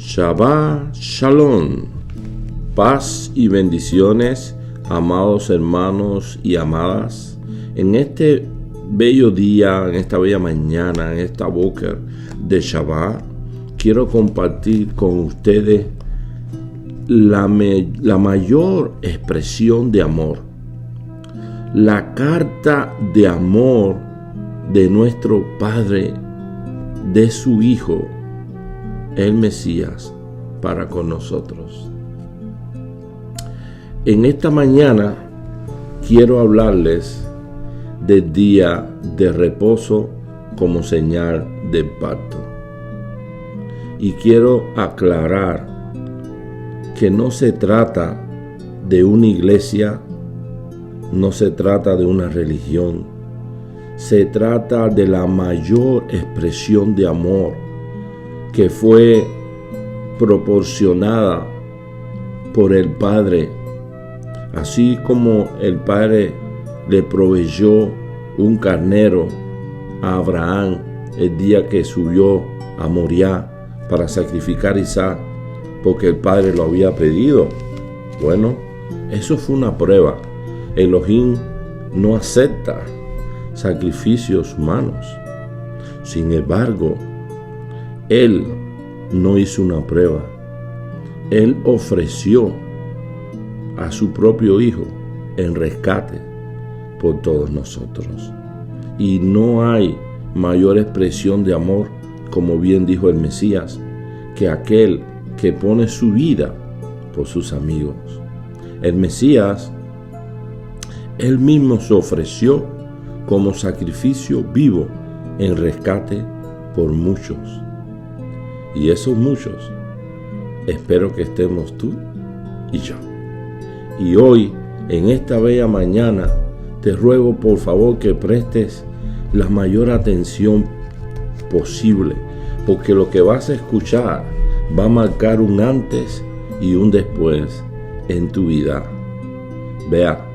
Shabbat Shalom, paz y bendiciones, amados hermanos y amadas. En este bello día, en esta bella mañana, en esta boker de Shabbat, quiero compartir con ustedes la mayor expresión de amor, la carta de amor de nuestro Padre, de su Hijo, el Mesías, para con nosotros. En esta mañana quiero hablarles del día de reposo como señal del pacto. Y quiero aclarar que no se trata de una iglesia, no se trata de una religión, se trata de la mayor expresión de amor que fue proporcionada por el Padre. Así como el Padre le proveyó un carnero a Abraham el día que subió a Moriah para sacrificar a Isaac, porque el Padre lo había pedido. Bueno, eso fue una prueba. Elohim no acepta sacrificios humanos. Sin embargo, Él no hizo una prueba. Él ofreció a su propio Hijo en rescate por todos nosotros. Y no hay mayor expresión de amor, como bien dijo el Mesías, que aquel que pone su vida por sus amigos. El Mesías, Él mismo se ofreció como sacrificio vivo en rescate por muchos. Y esos muchos, espero que estemos tú y yo. Y hoy, en esta bella mañana, te ruego por favor que prestes la mayor atención posible, porque lo que vas a escuchar va a marcar un antes y un después en tu vida. Vea,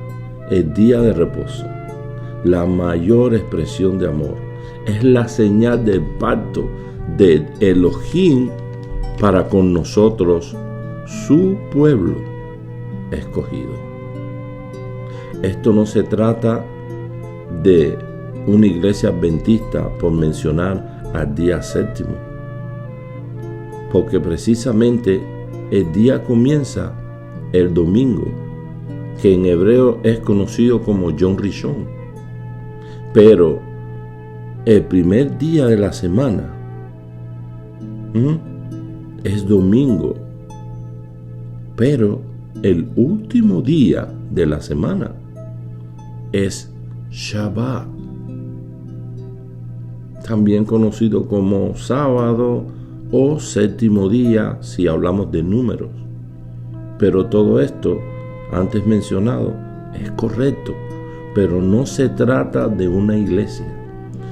el día de reposo, la mayor expresión de amor, es la señal del pacto de Elohim para con nosotros, su pueblo escogido. Esto no se trata de una iglesia adventista, por mencionar al día séptimo, porque precisamente el día comienza el domingo, que en hebreo es conocido como Yom Rishon, pero el primer día de la semana es domingo, pero el último día de la semana es Shabbat, también conocido como sábado o séptimo día si hablamos de números. Pero todo esto antes mencionado es correcto, pero no se trata de una iglesia,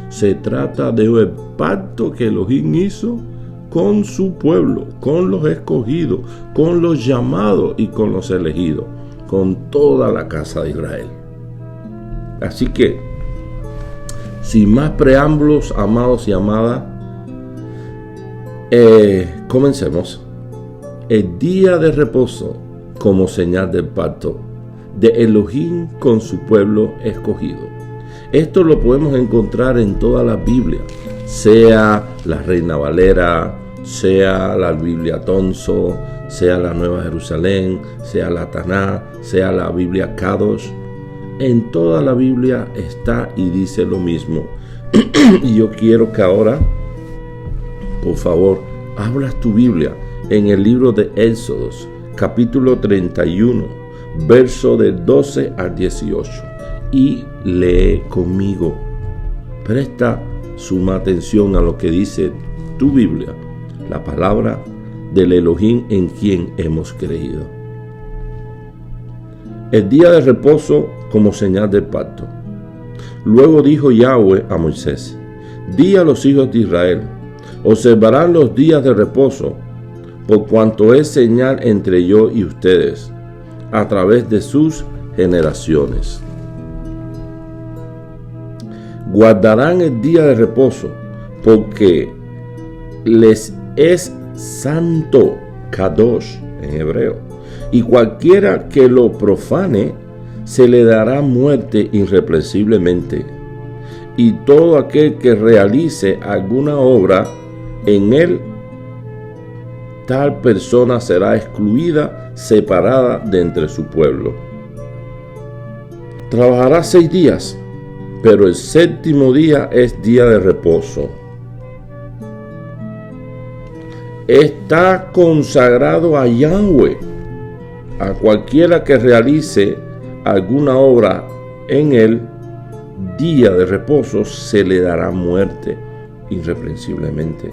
se trata de un pacto que Elohim hizo con su pueblo, con los escogidos, con los llamados y con los elegidos, con toda la casa de Israel. Así que, sin más preámbulos, amados y amadas, comencemos. El día de reposo como señal del pacto de Elohim con su pueblo escogido. Esto lo podemos encontrar en toda la Biblia, sea la Reina Valera, sea la Biblia Tonso, sea la Nueva Jerusalén, sea la Taná, sea la Biblia Kadosh. En toda la Biblia está y dice lo mismo. Y yo quiero que ahora, por favor, abras tu Biblia en el libro de Éxodos, capítulo 31, verso del 12 al 18, y lee conmigo. Presta suma atención a lo que dice tu Biblia, la palabra del Elohim en quien hemos creído. El día de reposo como señal del pacto. Luego dijo Yahweh a Moisés: di a los hijos de Israel, observarán los días de reposo, por cuanto es señal entre yo y ustedes, a través de sus generaciones. Guardarán el día de reposo, porque les es santo, kadosh en hebreo, y cualquiera que lo profane se le dará muerte irreprensiblemente, y todo aquel que realice alguna obra en él, tal persona será excluida, separada de entre su pueblo. Trabajará 6 días, pero el 7º día es día de reposo. Está consagrado a Yahweh. A cualquiera que realice alguna obra en él, día de reposo, se le dará muerte irreprensiblemente.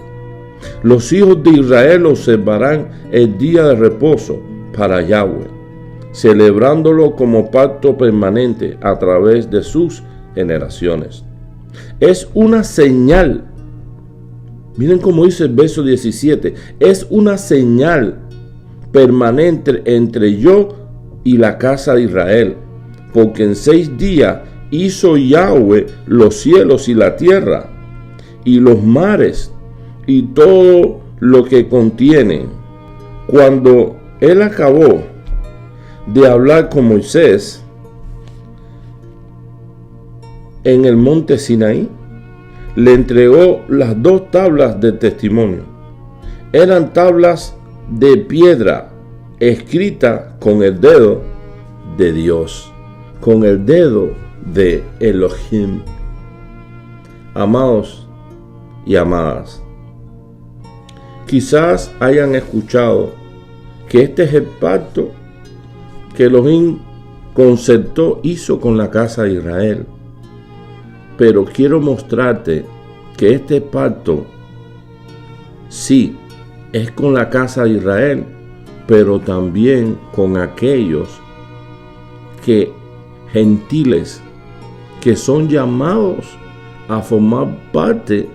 Los hijos de Israel observarán el día de reposo para Yahweh, celebrándolo como pacto permanente a través de sus generaciones. Es una señal. Miren cómo dice el verso 17. Es una señal permanente entre yo y la casa de Israel, porque en 6 días hizo Yahweh los cielos y la tierra, y los mares, y todo lo que contienen. Cuando él acabó de hablar con Moisés en el monte Sinaí, le entregó las 2 tablas de testimonio. Eran tablas de piedra escrita con el dedo de Dios, con el dedo de Elohim. Amados y amadas, quizás hayan escuchado que este es el pacto que Elohim concertó, hizo con la casa de Israel. Pero quiero mostrarte que este pacto sí es con la casa de Israel, pero también con aquellos gentiles que son llamados a formar parte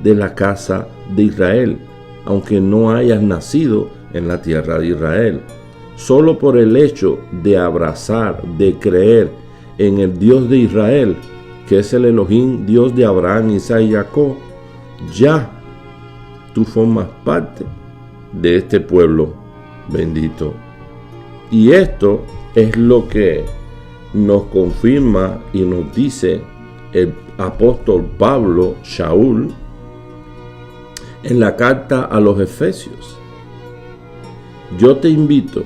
de la casa de Israel, aunque no hayas nacido en la tierra de Israel. Solo por el hecho de abrazar, de creer en el Dios de Israel, que es el Elohim, Dios de Abraham, Isaac y Jacob, ya tú formas parte de este pueblo bendito. Y esto es lo que nos confirma y nos dice el apóstol Pablo, Shaul, en la carta a los Efesios. Yo te invito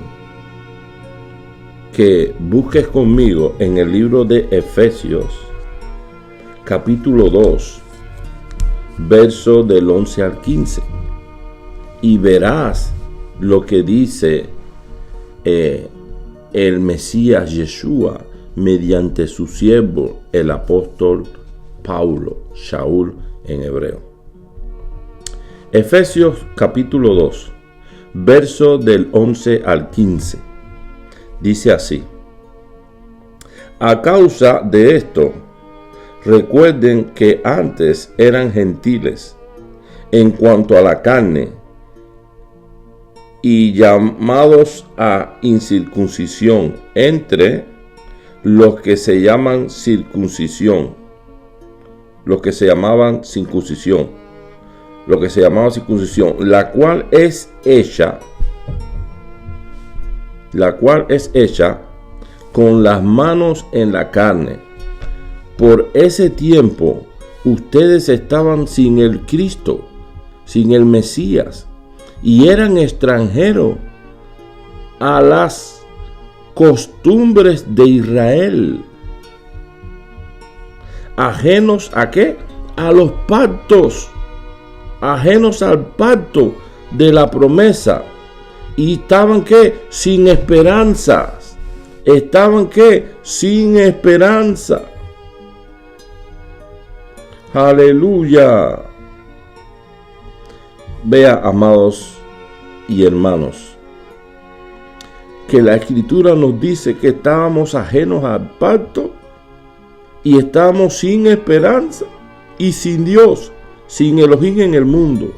que busques conmigo en el libro de Efesios, capítulo 2, verso del 11 al 15, y verás lo que dice el Mesías Yeshua mediante su siervo, el apóstol Pablo, Shaul en hebreo. Efesios capítulo 2, verso del 11 al 15. Dice así: a causa de esto, recuerden que antes eran gentiles en cuanto a la carne y llamados a incircuncisión entre los que se llaman circuncisión, los que se llamaban circuncisión, la cual es hecha con las manos en la carne. Por ese tiempo ustedes estaban sin el Cristo, sin el Mesías, y eran extranjeros a las costumbres de Israel. ¿Ajenos a qué? A los pactos, ajenos al pacto de la promesa. Y estaban ¿qué? Sin esperanzas. Estaban ¿qué? Sin esperanza. Aleluya. Vea, amados y hermanos, que la Escritura nos dice que estábamos ajenos al pacto y estábamos sin esperanza y sin Dios, sin Elohim en el mundo,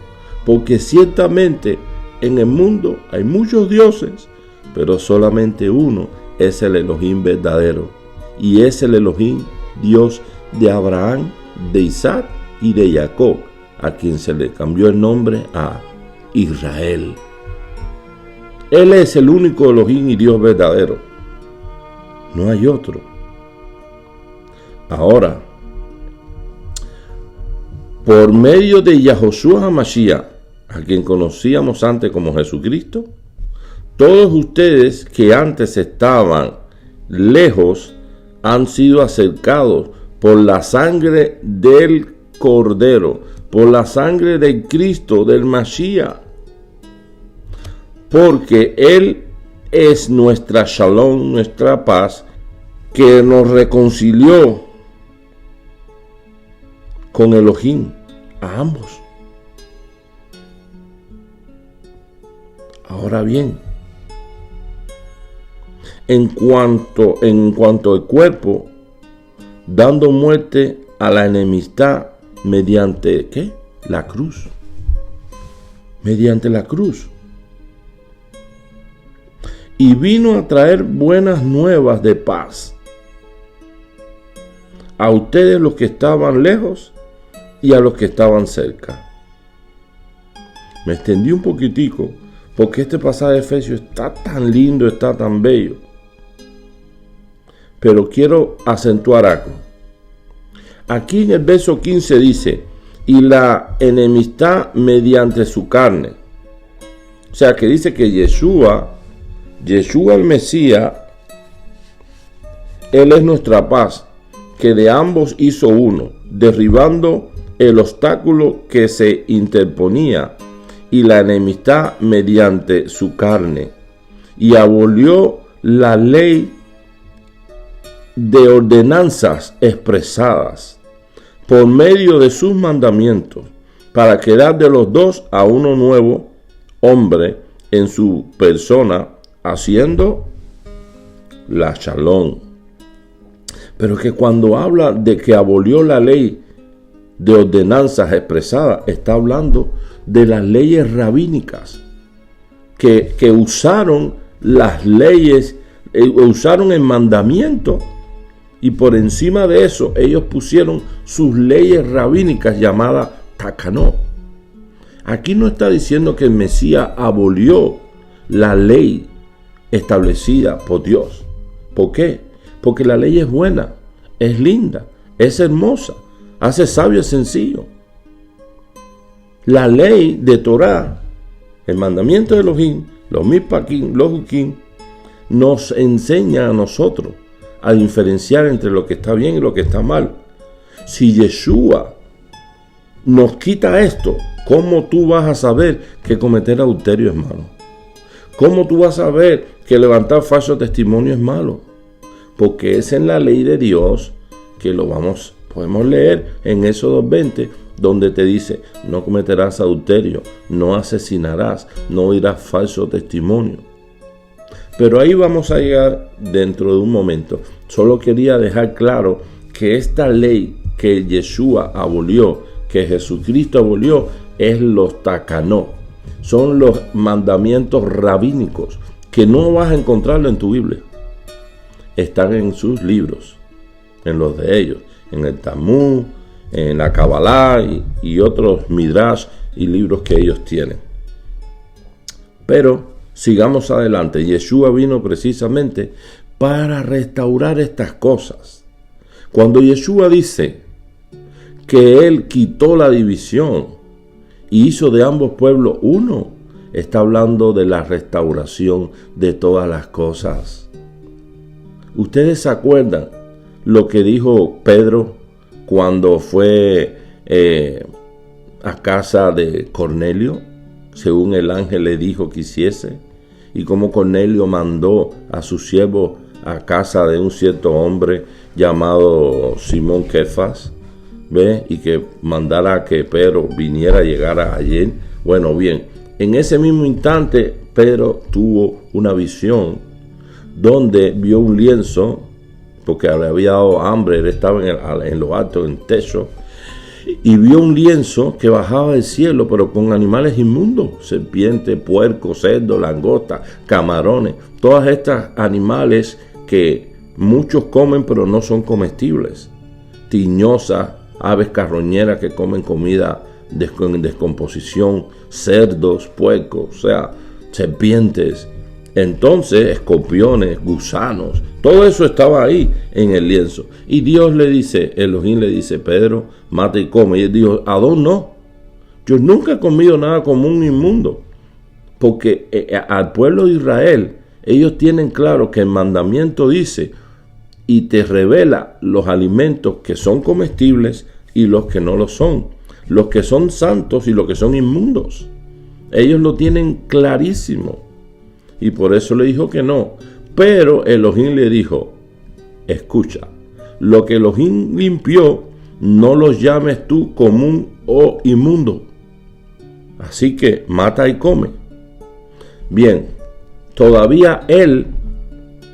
porque ciertamente en el mundo hay muchos dioses, pero solamente uno es el Elohim verdadero, y es el Elohim, Dios de Abraham, de Isaac y de Jacob, a quien se le cambió el nombre a Israel. Él es el único Elohim y Dios verdadero. No hay otro. Ahora, por medio de Yahoshua HaMashiach, a quien conocíamos antes como Jesucristo, todos ustedes que antes estaban lejos han sido acercados por la sangre del Cordero, por la sangre del Cristo, del Mashiach, porque Él es nuestra Shalom, nuestra paz, que nos reconcilió con Elohim, a ambos. Ahora bien, en cuanto al cuerpo, dando muerte a la enemistad mediante ¿qué? La cruz. Mediante la cruz. Y vino a traer buenas nuevas de paz a ustedes los que estaban lejos y a los que estaban cerca. Me extendí un poquitico porque este pasaje de Efesios está tan lindo, está tan bello. Pero quiero acentuar algo. Aquí en el verso 15 dice, y la enemistad mediante su carne. O sea que dice que Yeshua el Mesías, Él es nuestra paz, que de ambos hizo uno, derribando el obstáculo que se interponía y la enemistad mediante su carne, y abolió la ley de ordenanzas expresadas por medio de sus mandamientos, para crear de los dos a uno nuevo hombre en su persona, haciendo la Shalom. Pero que cuando habla de que abolió la ley de ordenanzas expresadas, está hablando de las leyes rabínicas que usaron las leyes, usaron el mandamiento, y por encima de eso ellos pusieron sus leyes rabínicas llamadas takanot. Aquí no está diciendo que el Mesías abolió la ley establecida por Dios. ¿Por qué? Porque la ley es buena, es linda, es hermosa, hace sabio y sencillo. La ley de Torah, el mandamiento de Elohim, los Mishpakim, los Hukim, nos enseña a nosotros a diferenciar entre lo que está bien y lo que está mal. Si Yeshua nos quita esto, ¿cómo tú vas a saber que cometer adulterio es malo? ¿Cómo tú vas a saber que levantar falso testimonio es malo? Porque es en la ley de Dios que podemos leer en Éxodo 20, donde te dice, no cometerás adulterio, no asesinarás, no dirás falso testimonio. Pero ahí vamos a llegar dentro de un momento. Solo quería dejar claro que esta ley que Yeshua abolió, que Jesucristo abolió, es los takanot. Son los mandamientos rabínicos que no vas a encontrarlo en tu Biblia. Están en sus libros, en los de ellos, en el Talmud, en la Kabbalah y otros Midrash y libros que ellos tienen. Pero sigamos adelante. Yeshua vino precisamente para restaurar estas cosas. Cuando Yeshua dice que Él quitó la división y hizo de ambos pueblos uno, está hablando de la restauración de todas las cosas. ¿Ustedes se acuerdan lo que dijo Pedro cuando fue a casa de Cornelio, según el ángel le dijo que hiciese? Y cómo Cornelio mandó a su siervo a casa de un cierto hombre llamado Simón Kefas, ¿ve? Y que mandara a que Pedro llegara ayer. Bueno, bien, en ese mismo instante Pedro tuvo una visión donde vio un lienzo, porque le había dado hambre, él estaba en lo alto, en el techo, y vio un lienzo que bajaba del cielo, pero con animales inmundos, serpientes, puercos, cerdos, langostas, camarones, todas estas animales que muchos comen pero no son comestibles, tiñosas, aves carroñeras que comen comida en descomposición, cerdos, puercos, o sea, serpientes, entonces escorpiones, gusanos, todo eso estaba ahí en el lienzo. Y Dios le dice, Elohim le dice, Pedro, mata y come. Y él dijo, Adón no, yo nunca he comido nada como un inmundo, porque al pueblo de Israel, ellos tienen claro que el mandamiento dice y te revela los alimentos que son comestibles y los que no lo son, los que son santos y los que son inmundos. Ellos lo tienen clarísimo. Y por eso le dijo que no. Pero Elohim le dijo, escucha, lo que Elohim limpió, no lo llames tú común o inmundo. Así que mata y come. Bien, todavía él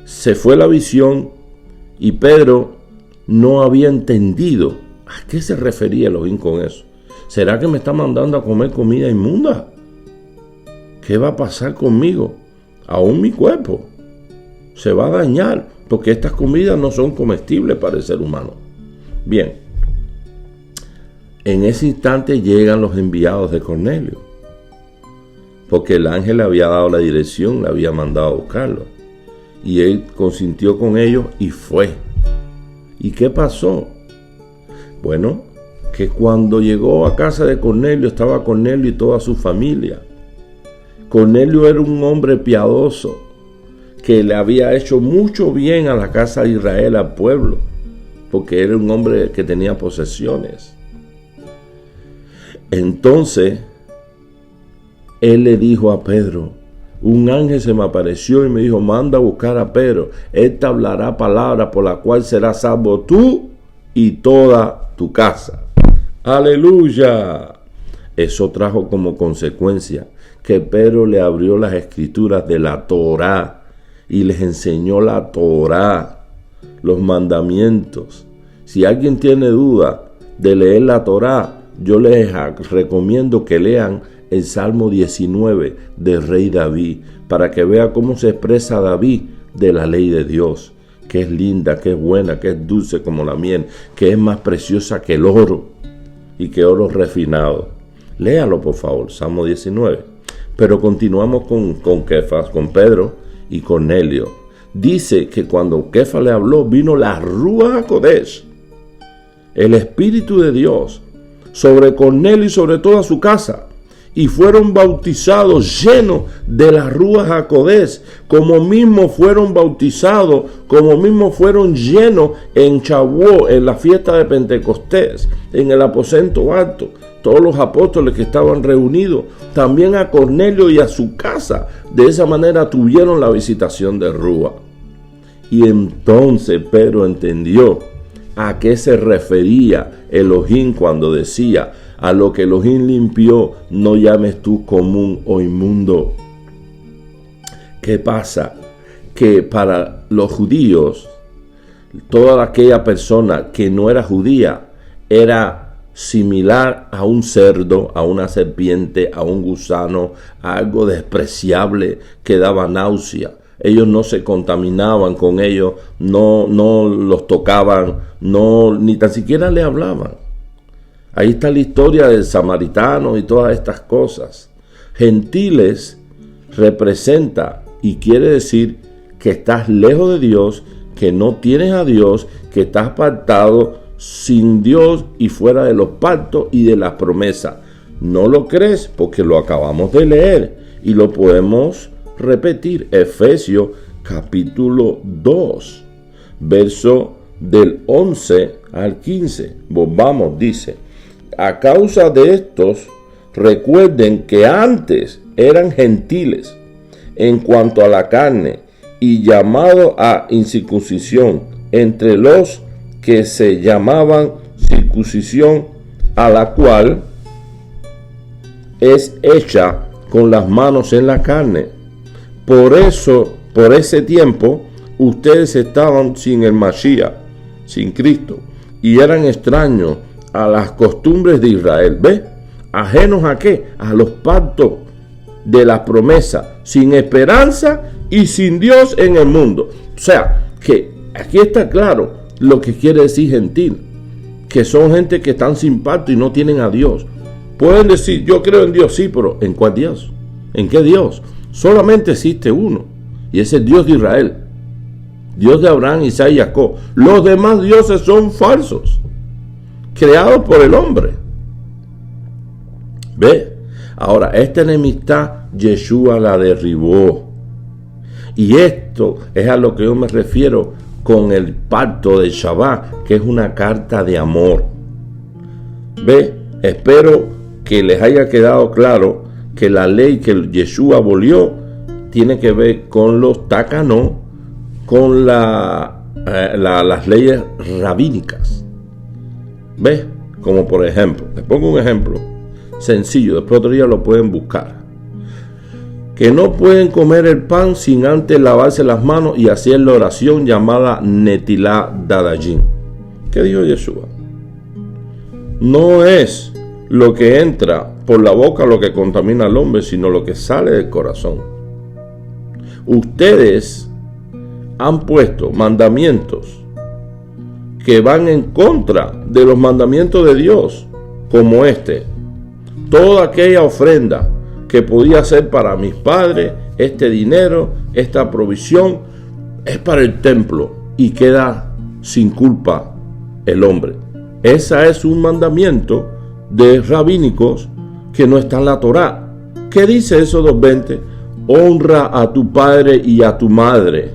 se fue la visión y Pedro no había entendido a qué se refería Elohim con eso. ¿Será que me está mandando a comer comida inmunda? ¿Qué va a pasar conmigo? Aún mi cuerpo se va a dañar, porque estas comidas no son comestibles para el ser humano. Bien, en ese instante llegan los enviados de Cornelio, porque el ángel le había dado la dirección, le había mandado a buscarlo, y él consintió con ellos y fue. ¿Y qué pasó? Bueno, que cuando llegó a casa de Cornelio, estaba Cornelio y toda su familia. Cornelio era un hombre piadoso que le había hecho mucho bien a la casa de Israel, al pueblo, porque era un hombre que tenía posesiones. Entonces, él le dijo a Pedro, un ángel se me apareció y me dijo, manda a buscar a Pedro, él te hablará palabra por la cual serás salvo tú y toda tu casa. ¡Aleluya! Eso trajo como consecuencia que Pedro le abrió las escrituras de la Torá y les enseñó la Torá, los mandamientos. Si alguien tiene duda de leer la Torá, yo les recomiendo que lean el Salmo 19 del rey David, para que vea cómo se expresa David de la ley de Dios, que es linda, que es buena, que es dulce como la miel, que es más preciosa que el oro y que oro refinado. Léalo, por favor, Salmo 19. Pero continuamos con Kefas, con Pedro y Cornelio. Dice que cuando Kefas le habló, vino la Ruach HaKodesh, el Espíritu de Dios, sobre Cornelio y sobre toda su casa, y fueron bautizados llenos de la Ruach HaKodesh, como mismo fueron bautizados, como mismo fueron llenos en Shavuot, en la fiesta de Pentecostés, en el aposento alto. Todos los apóstoles que estaban reunidos, también a Cornelio y a su casa, de esa manera tuvieron la visitación de Ruach. Y entonces Pedro entendió a qué se refería Elohim cuando decía, a lo que Elohim limpió, no llames tú común o inmundo. ¿Qué pasa? Que para los judíos, toda aquella persona que no era judía, era similar a un cerdo, a una serpiente, a un gusano, a algo despreciable que daba náusea. Ellos no se contaminaban con ellos, no los tocaban, ni tan siquiera le hablaban. Ahí está la historia del samaritano y todas estas cosas. Gentiles representa y quiere decir que estás lejos de Dios, que no tienes a Dios, que estás apartado, sin Dios y fuera de los pactos y de las promesas. ¿No lo crees? Porque lo acabamos de leer y lo podemos repetir. Efesios capítulo 2, verso del 11 al 15. Volvamos, dice, a causa de estos, recuerden que antes eran gentiles en cuanto a la carne y llamados a incircuncisión entre los que se llamaban circuncisión, a la cual es hecha con las manos en la carne. Por eso, por ese tiempo, ustedes estaban sin el Mashiach, sin Cristo, y eran extraños a las costumbres de Israel. ¿Ves? ¿Ajenos a qué? A los pactos de la promesa, sin esperanza y sin Dios en el mundo. O sea, que aquí está claro lo que quiere decir gentil, que son gente que están sin pacto y no tienen a Dios, Pueden decir, yo creo en Dios, sí, pero ¿en cuál Dios? ¿En qué Dios? Solamente existe uno, y ese es Dios de Israel, Dios de Abraham, Isaac y Jacob. Los demás dioses son falsos, creados por el hombre. ¿Ve? Ahora, esta enemistad Yeshua la derribó. Y esto es a lo que yo me refiero con el pacto de Shabbat, que es una carta de amor. ¿Ve? Espero que les haya quedado claro que la ley que Yeshua abolió tiene que ver con los takanot, con las leyes rabínicas. ¿Ves? Como por ejemplo, les pongo un ejemplo sencillo, después otro día lo pueden buscar. Que no pueden comer el pan sin antes lavarse las manos y hacer la oración llamada Netilá Dadayim. ¿Qué dijo Yeshua? No es lo que entra por la boca lo que contamina al hombre, sino lo que sale del corazón. Ustedes han puesto mandamientos que van en contra de los mandamientos de Dios, como este. Toda aquella ofrenda que podía ser para mis padres, este dinero, esta provisión, es para el templo y queda sin culpa el hombre. Ese es un mandamiento de rabínicos que no está en la Torá. ¿Qué dice Éxodo 20? Honra a tu padre y a tu madre,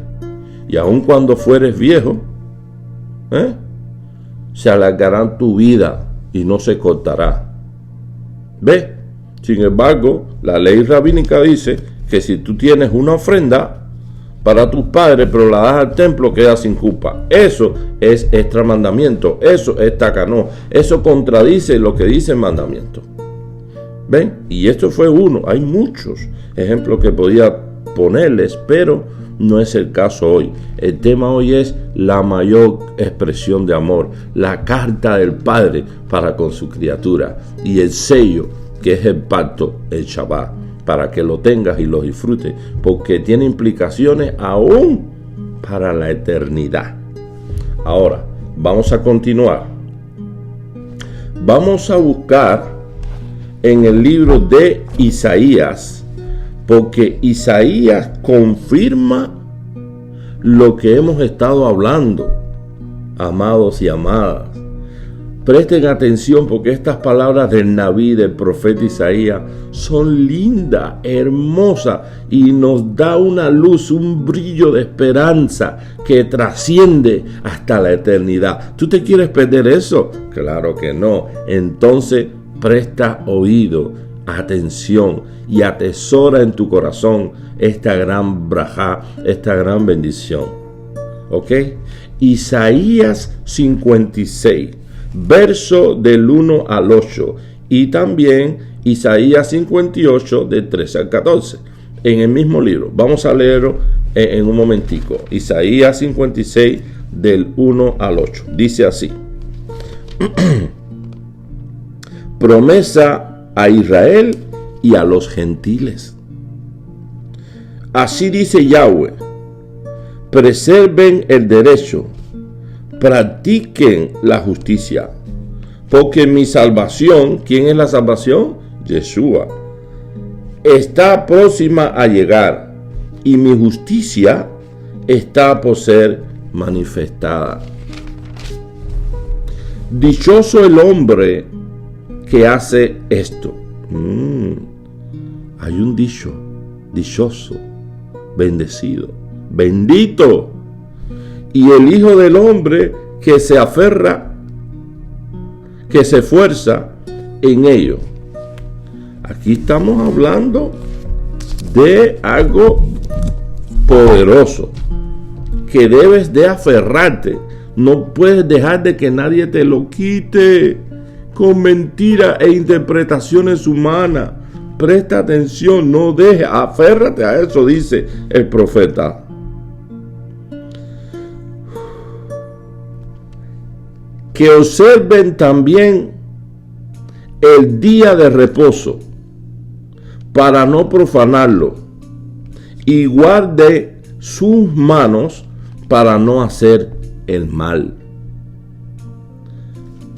y aun cuando fueres viejo, se alargarán tu vida y no se cortará. ¿Ve? Sin embargo, la ley rabínica dice que si tú tienes una ofrenda para tus padres, pero la das al templo, queda sin culpa. Eso es extramandamiento, eso es takanot, eso contradice lo que dice el mandamiento. ¿Ven? Y esto fue uno, hay muchos ejemplos que podía ponerles, pero no es el caso hoy. El tema hoy es la mayor expresión de amor, la carta del Padre para con su criatura y el sello que es el pacto, el Shabbat, para que lo tengas y lo disfrutes, porque tiene implicaciones aún para la eternidad. Ahora, vamos a continuar. Vamos a buscar en el libro de Isaías, porque Isaías confirma lo que hemos estado hablando, amados y amadas. Presten atención, porque estas palabras del Nabí, del profeta Isaías, son lindas, hermosas, y nos da una luz, un brillo de esperanza que trasciende hasta la eternidad. ¿Tú te quieres perder eso? Claro que no. Entonces, presta oído, atención, y atesora en tu corazón esta gran brajá, esta gran bendición. ¿Ok? Isaías 56. Verso del 1 al 8, y también Isaías 58 del 13 al 14, en el mismo libro. Vamos a leerlo en un momentico. Isaías 56 del 1 al 8, dice así: promesa a Israel y a los gentiles. Así dice Yahweh: preserven el derecho, practiquen la justicia, porque mi salvación, ¿quién es la salvación? Yeshua, está próxima a llegar, y mi justicia está por ser manifestada. Dichoso el hombre que hace esto. Hay un dicho: dichoso, bendecido, bendito. Y el Hijo del Hombre que se aferra, que se esfuerza en ello. Aquí estamos hablando de algo poderoso, que debes de aferrarte. No puedes dejar de que nadie te lo quite con mentiras e interpretaciones humanas. Presta atención, no dejes, aférrate a eso, dice el profeta. Que observen también el día de reposo, para no profanarlo, y guarde sus manos para no hacer el mal.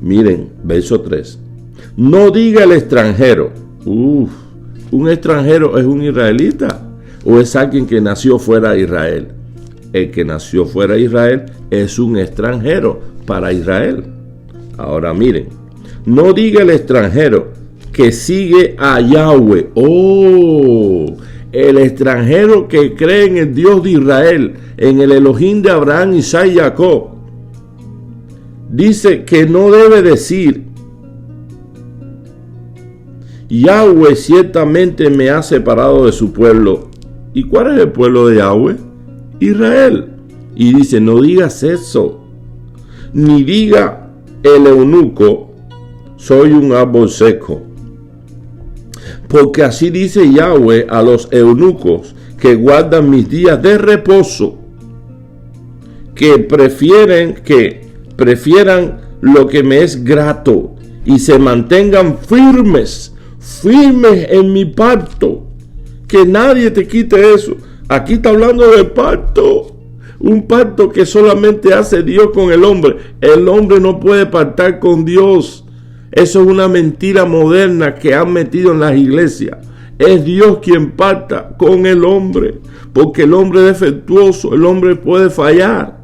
Miren, verso 3. No diga el extranjero. ¿Un extranjero es un israelita o es alguien que nació fuera de Israel? El que nació fuera de Israel es un extranjero para Israel. Ahora miren, no diga el extranjero que sigue a Yahweh. El extranjero que cree en el Dios de Israel, en el Elohim de Abraham, Isaac y Jacob, dice que no debe decir: Yahweh ciertamente me ha separado de su pueblo. ¿Y cuál es el pueblo de Yahweh? Israel. Y dice: no digas eso, ni diga el eunuco: soy un árbol seco. Porque así dice Yahweh a los eunucos que guardan mis días de reposo, que prefieran lo que me es grato y se mantengan firmes en mi pacto. Que nadie te quite eso. Aquí está hablando de pacto. Un pacto que solamente hace Dios con el hombre. El hombre no puede pactar con Dios. Eso es una mentira moderna que han metido en las iglesias. Es Dios quien pacta con el hombre, porque el hombre es defectuoso, el hombre puede fallar.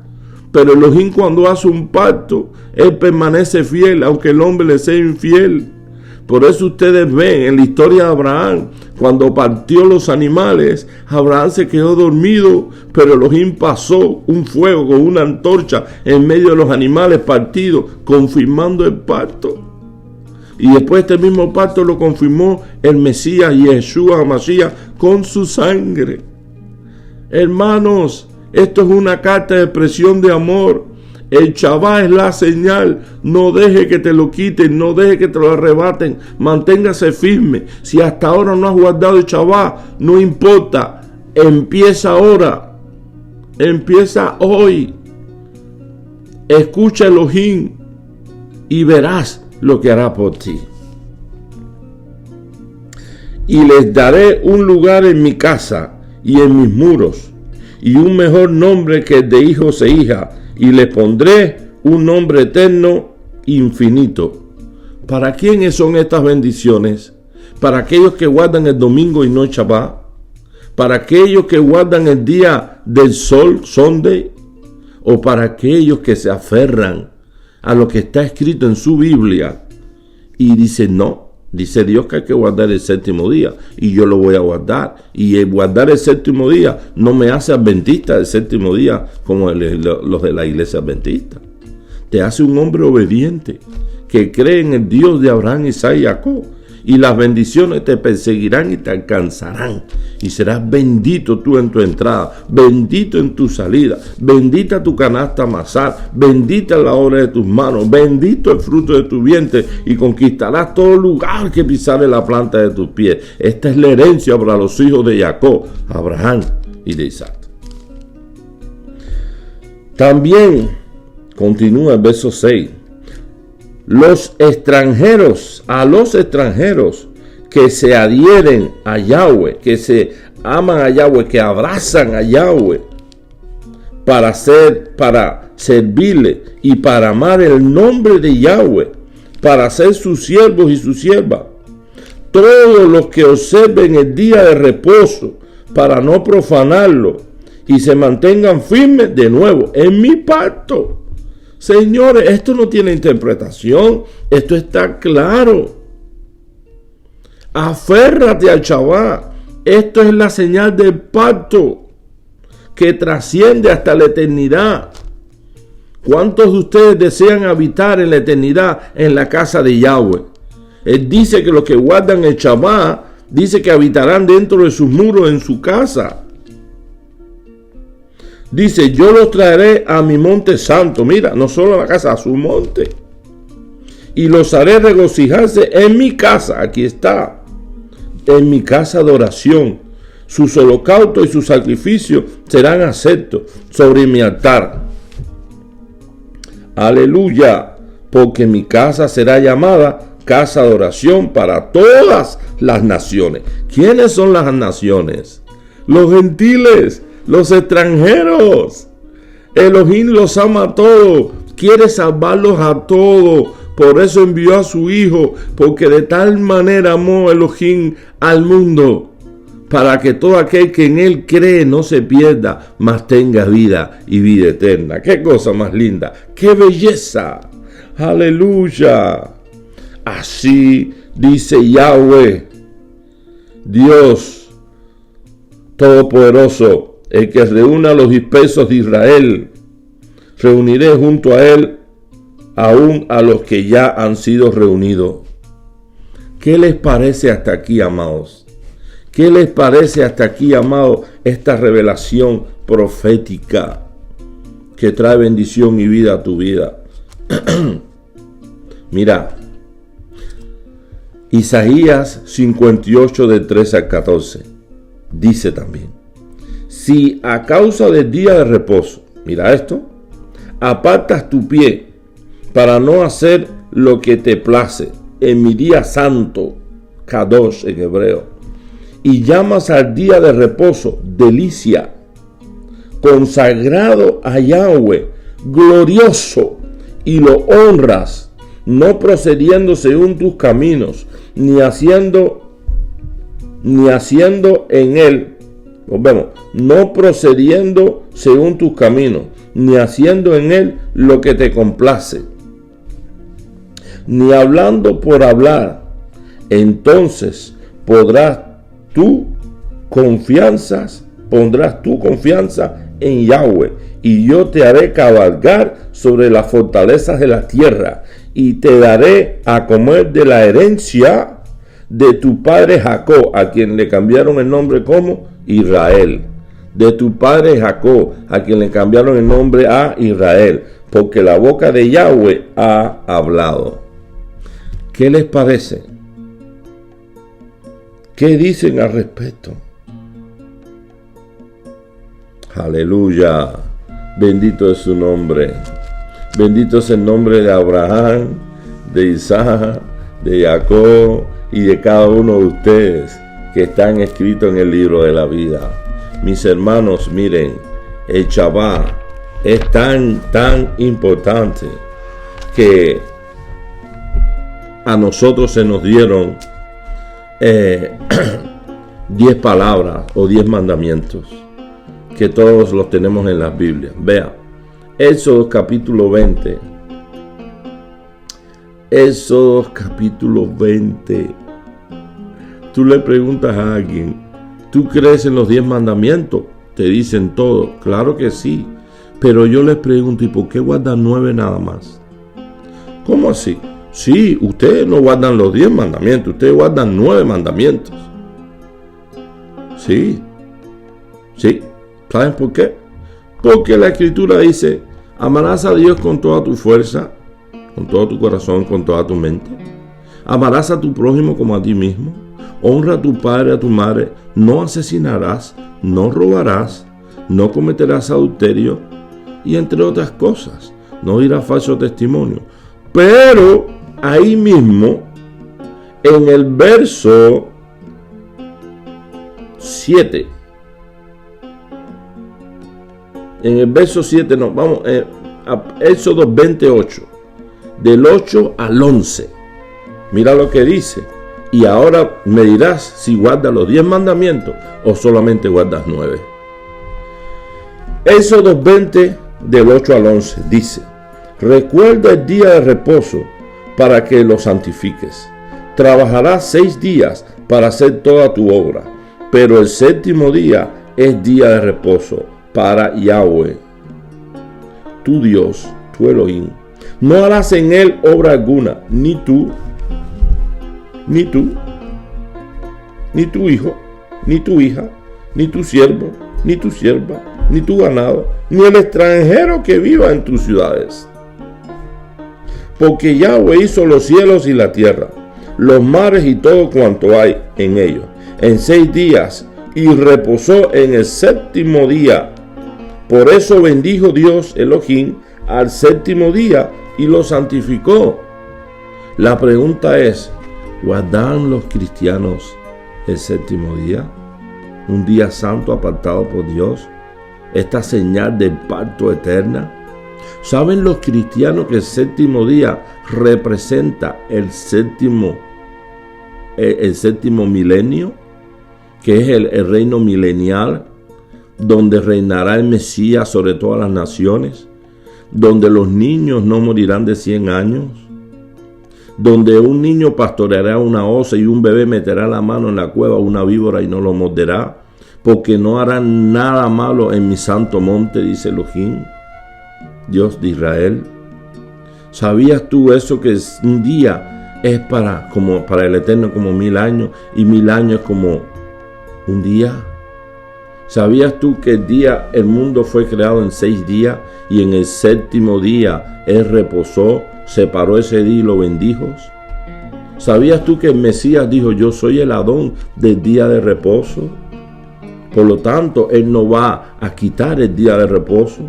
Pero Elohim, cuando hace un pacto, Él permanece fiel, aunque el hombre le sea infiel. Por eso ustedes ven en la historia de Abraham, cuando partió los animales, Abraham se quedó dormido, pero Elohim pasó un fuego con una antorcha en medio de los animales partidos, confirmando el pacto. Y después este mismo pacto lo confirmó el Mesías, Yeshua HaMashiach, con su sangre. Hermanos, esto es una carta de expresión de amor. El Shabbat es la señal. No deje que te lo quiten, no deje que te lo arrebaten. Manténgase firme. Si hasta ahora no has guardado el Shabbat, no importa. Empieza ahora. Empieza hoy. Escucha Elohim y verás lo que hará por ti. Y les daré un lugar en mi casa y en mis muros, y un mejor nombre que el de hijos e hijas, y les pondré un nombre eterno, infinito. ¿Para quiénes son estas bendiciones? ¿Para aquellos que guardan el domingo y no el Shabbat? ¿Para aquellos que guardan el día del sol, Sunday? ¿O para aquellos que se aferran a lo que está escrito en su Biblia y dicen: no, dice Dios que hay que guardar el séptimo día y yo lo voy a guardar? Y el guardar el séptimo día no me hace adventista del séptimo día como los de la iglesia adventista. Te hace un hombre obediente que cree en el Dios de Abraham, Isaac y Jacob. Y las bendiciones te perseguirán y te alcanzarán. Y serás bendito tú en tu entrada, bendito en tu salida, bendita tu canasta amasar, bendita la obra de tus manos, bendito el fruto de tu vientre, y conquistarás todo lugar que pisare la planta de tus pies. Esta es la herencia para los hijos de Jacob, Abraham y de Isaac. También continúa el verso 6. A los extranjeros que se adhieren a Yahweh, que se aman a Yahweh, que abrazan a Yahweh para servirle y para amar el nombre de Yahweh, para ser sus siervos y sus siervas. Todos los que observen el día de reposo para no profanarlo y se mantengan firmes de nuevo en mi pacto. Señores, esto no tiene interpretación, esto está claro. Aférrate al Shabbat. Esto es la señal del pacto que trasciende hasta la eternidad. ¿Cuántos de ustedes desean habitar en la eternidad en la casa de Yahweh? Él dice que los que guardan el Shabbat, dice que habitarán dentro de sus muros en su casa. Dice: yo los traeré a mi monte santo. Mira, no solo a la casa, a su monte. Y los haré regocijarse en mi casa. Aquí está. En mi casa de oración. Sus holocaustos y sus sacrificios serán aceptos sobre mi altar. Aleluya. Porque mi casa será llamada casa de oración para todas las naciones. ¿Quiénes son las naciones? Los gentiles. Los extranjeros. Elohim los ama a todos, quiere salvarlos a todos, Por eso envió a su Hijo, porque de tal manera amó Elohim al mundo, para que todo aquel que en él cree no se pierda, mas tenga vida y vida eterna. ¡Qué cosa más linda! ¡Qué belleza! ¡Aleluya! Así dice Yahweh, Dios Todopoderoso, el que reúna a los dispersos de Israel. Reuniré junto a él aún a los que ya han sido reunidos. ¿Qué les parece hasta aquí, amados? ¿Qué les parece hasta aquí, amados, esta revelación profética que trae bendición y vida a tu vida? Mira, Isaías 58 del 13 al 14 dice también: si a causa del día de reposo, mira esto, apartas tu pie para no hacer lo que te place en mi día santo, Kadosh en hebreo, y llamas al día de reposo delicia, consagrado a Yahweh, glorioso, y lo honras, no procediendo según tus caminos, ni haciendo en él, no procediendo según tus caminos, ni haciendo en él lo que te complace, ni hablando por hablar, entonces pondrás tu confianza en Yahweh, y yo te haré cabalgar sobre las fortalezas de la tierra, y te daré a comer de la herencia de tu padre Jacob, a quien le cambiaron el nombre como Israel. De tu padre Jacob, a quien le cambiaron el nombre a Israel, porque la boca de Yahweh ha hablado. ¿Qué les parece? ¿Qué dicen al respecto? Aleluya. Bendito es su nombre. Bendito es el nombre de Abraham, de Isaac, de Jacob y de cada uno de ustedes que están escritos en el libro de la vida. Mis hermanos, miren, el Shabbat es tan importante que a nosotros se nos dieron 10 palabras o 10 mandamientos, que todos los tenemos en las Biblias. Vea, Éxodo capítulo 20. Éxodo capítulo 20. Tú le preguntas a alguien: ¿tú crees en los 10 mandamientos? Te dicen todo. Claro que sí. Pero yo les pregunto: ¿y por qué guardan 9 nada más? ¿Cómo así? Sí, ustedes no guardan los 10 mandamientos. Ustedes guardan 9 mandamientos. Sí. ¿Saben por qué? Porque la Escritura dice: amarás a Dios con toda tu fuerza, con todo tu corazón, con toda tu mente. Amarás a tu prójimo como a ti mismo. Honra a tu padre y a tu madre. No asesinarás, no robarás, no cometerás adulterio, y entre otras cosas, no dirás falso testimonio. Pero ahí mismo, en el verso 7, a Éxodo 28, del 8 al 11. Mira lo que dice: y ahora me dirás si guardas los 10 mandamientos o solamente guardas 9. Éxodo 20, del 8 al 11, dice: recuerda el día de reposo para que lo santifiques. Trabajarás 6 días para hacer toda tu obra, pero el séptimo día es día de reposo para Yahweh, tu Dios, tu Elohim. No harás en él obra alguna, ni tú, ni tu hijo, ni tu hija, ni tu siervo, ni tu sierva, ni tu ganado, ni el extranjero que viva en tus ciudades. Porque Yahweh hizo los cielos y la tierra, los mares y todo cuanto hay en ellos, en 6 días, y reposó en el séptimo día. Por eso bendijo Dios Elohim al séptimo día y lo santificó. La pregunta es: ¿guardan los cristianos el séptimo día? Un día santo apartado por Dios, esta señal del pacto eterna. ¿Saben los cristianos que el séptimo día representa el séptimo milenio? Que es el reino milenial, donde reinará el Mesías sobre todas las naciones, donde los niños no morirán de 100 años, donde un niño pastoreará una osa y un bebé meterá la mano en la cueva una víbora y no lo morderá, porque no harán nada malo en mi santo monte, dice Elohim, Dios de Israel. ¿Sabías tú eso, que un día es para el Eterno como 1000 años y 1000 años como un día? ¿Sabías tú que el mundo fue creado en 6 días y en el séptimo día Él reposó, separó ese día y lo bendijo? ¿Sabías tú que el Mesías dijo: yo soy el Adón del día de reposo? Por lo tanto, Él no va a quitar el día de reposo.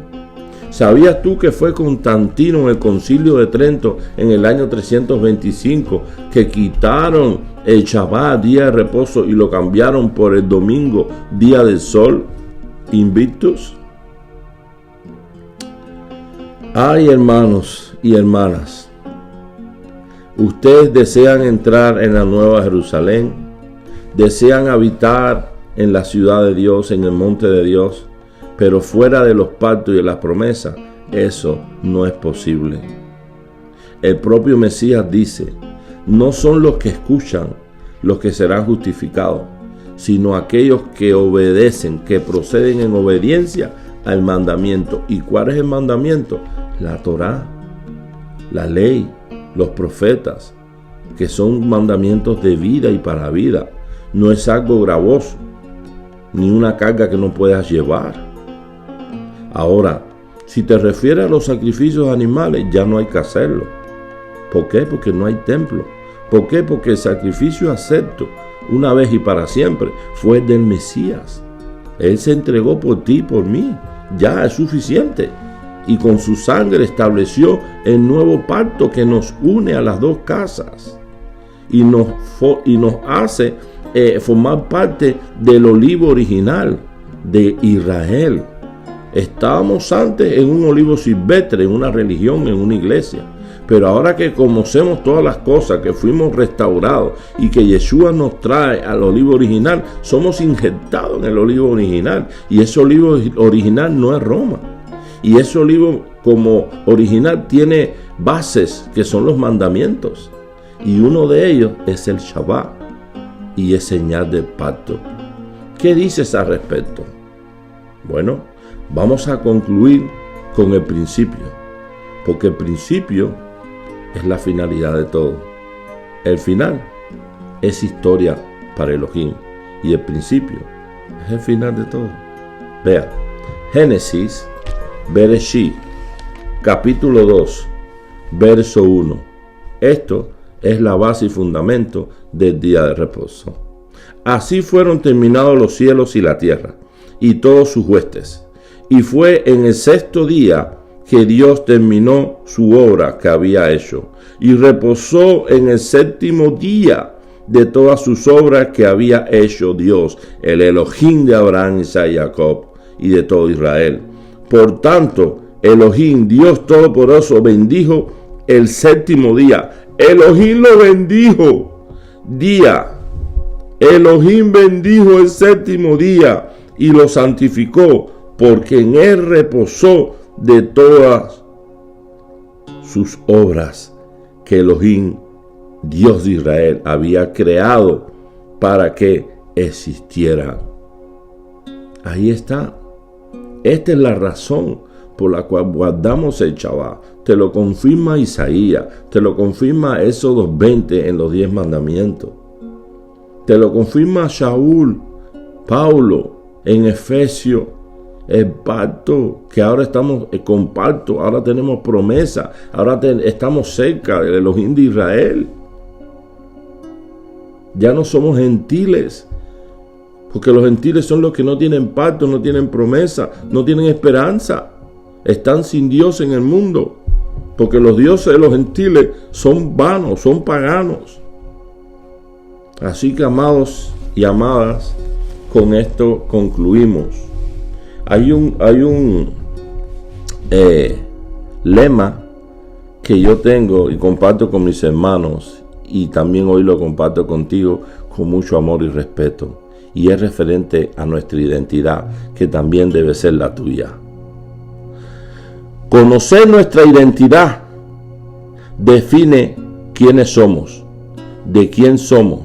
¿Sabías tú que fue Constantino en el Concilio de Trento en el año 325 que quitaron el Shabbat, día de reposo, y lo cambiaron por el domingo, día del sol, Invictus? Ay, hermanos y hermanas, ustedes desean entrar en la Nueva Jerusalén, desean habitar en la ciudad de Dios, en el monte de Dios, pero fuera de los pactos y de las promesas, eso no es posible. El propio Mesías dice: no son los que escuchan los que serán justificados, sino aquellos que obedecen, que proceden en obediencia al mandamiento. ¿Y cuál es el mandamiento? La Torá, la ley, los profetas, que son mandamientos de vida y para vida. No es algo gravoso, ni una carga que no puedas llevar. Ahora, si te refieres a los sacrificios animales, ya no hay que hacerlo. ¿Por qué? Porque no hay templo. ¿Por qué? Porque el sacrificio acepto, una vez y para siempre, fue el del Mesías. Él se entregó por ti y por mí. Ya es suficiente. Y con su sangre estableció el nuevo pacto que nos une a las dos casas. Y nos hace formar parte del olivo original de Israel. Estábamos antes en un olivo silvestre, en una religión, en una iglesia. Pero ahora que conocemos todas las cosas, que fuimos restaurados y que Yeshua nos trae al olivo original, somos injertados en el olivo original. Y ese olivo original no es Roma. Y ese olivo como original tiene bases que son los mandamientos. Y uno de ellos es el Shabbat y es señal del pacto. ¿Qué dices al respecto? Bueno, vamos a concluir con el principio, porque el principio es la finalidad de todo. El final es historia para Elohim y el principio es el final de todo. Vea, Génesis, Bereshit, capítulo 2, verso 1. Esto es la base y fundamento del día de reposo. Así fueron terminados los cielos y la tierra y todos sus huestes. Y fue en el 6º día que Dios terminó su obra que había hecho, y reposó en el 7º día de todas sus obras que había hecho Dios, el Elohim de Abraham, Isaac y Jacob, y de todo Israel. Por tanto, Elohim, Dios Todopoderoso, bendijo el 7º día. Elohim lo bendijo. Elohim bendijo el 7º día y lo santificó, porque en él reposó de todas sus obras que Elohim, Dios de Israel, había creado para que existieran. Ahí está. Esta es la razón por la cual guardamos el Shabbat. Te lo confirma Isaías, te lo confirma Éxodo 20 en los 10 mandamientos. Te lo confirma Shaul, Pablo en Efesios. El pacto, que ahora estamos con pacto, ahora tenemos promesa, ahora estamos cerca del Elohim de Israel. Ya no somos gentiles, porque los gentiles son los que no tienen pacto, no tienen promesa, no tienen esperanza. Están sin Dios en el mundo, porque los dioses de los gentiles son vanos, son paganos. Así que, amados y amadas, con esto concluimos. Hay un lema que yo tengo y comparto con mis hermanos, y también hoy lo comparto contigo con mucho amor y respeto, y es referente a nuestra identidad, que también debe ser la tuya. Conocer nuestra identidad define quiénes somos, de quién somos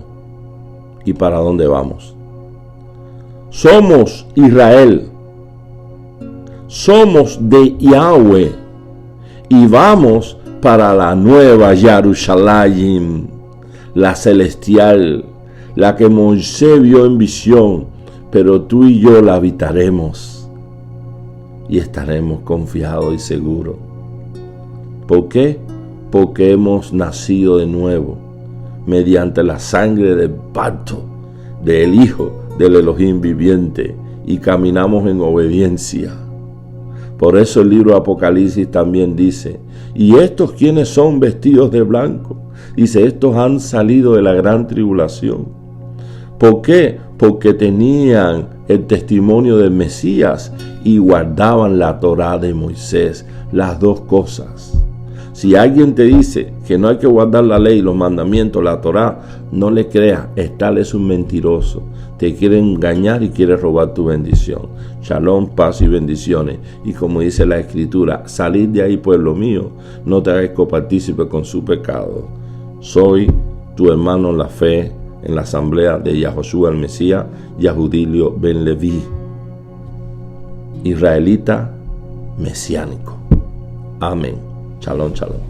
y para dónde vamos. Somos Israel, somos de Yahweh y vamos para la nueva Jerusalén, la celestial, la que Moisés vio en visión, pero tú y yo la habitaremos y estaremos confiados y seguros. ¿Por qué? Porque hemos nacido de nuevo mediante la sangre del pacto del Hijo del Elohim viviente y caminamos en obediencia. Por eso el libro de Apocalipsis también dice: ¿y estos quiénes son vestidos de blanco? Dice: estos han salido de la gran tribulación. ¿Por qué? Porque tenían el testimonio del Mesías y guardaban la Torá de Moisés, las dos cosas. Si alguien te dice que no hay que guardar la ley, los mandamientos, la Torá, no le creas, tal es un mentiroso. Te quiere engañar y quiere robar tu bendición. Shalom, paz y bendiciones. Y como dice la Escritura, salid de ahí, pueblo mío, no te hagas copartícipe con su pecado. Soy tu hermano en la fe, en la asamblea de Yahoshua el Mesías, Yahudilio Ben Leví, israelita mesiánico. Amén. Shalom, shalom.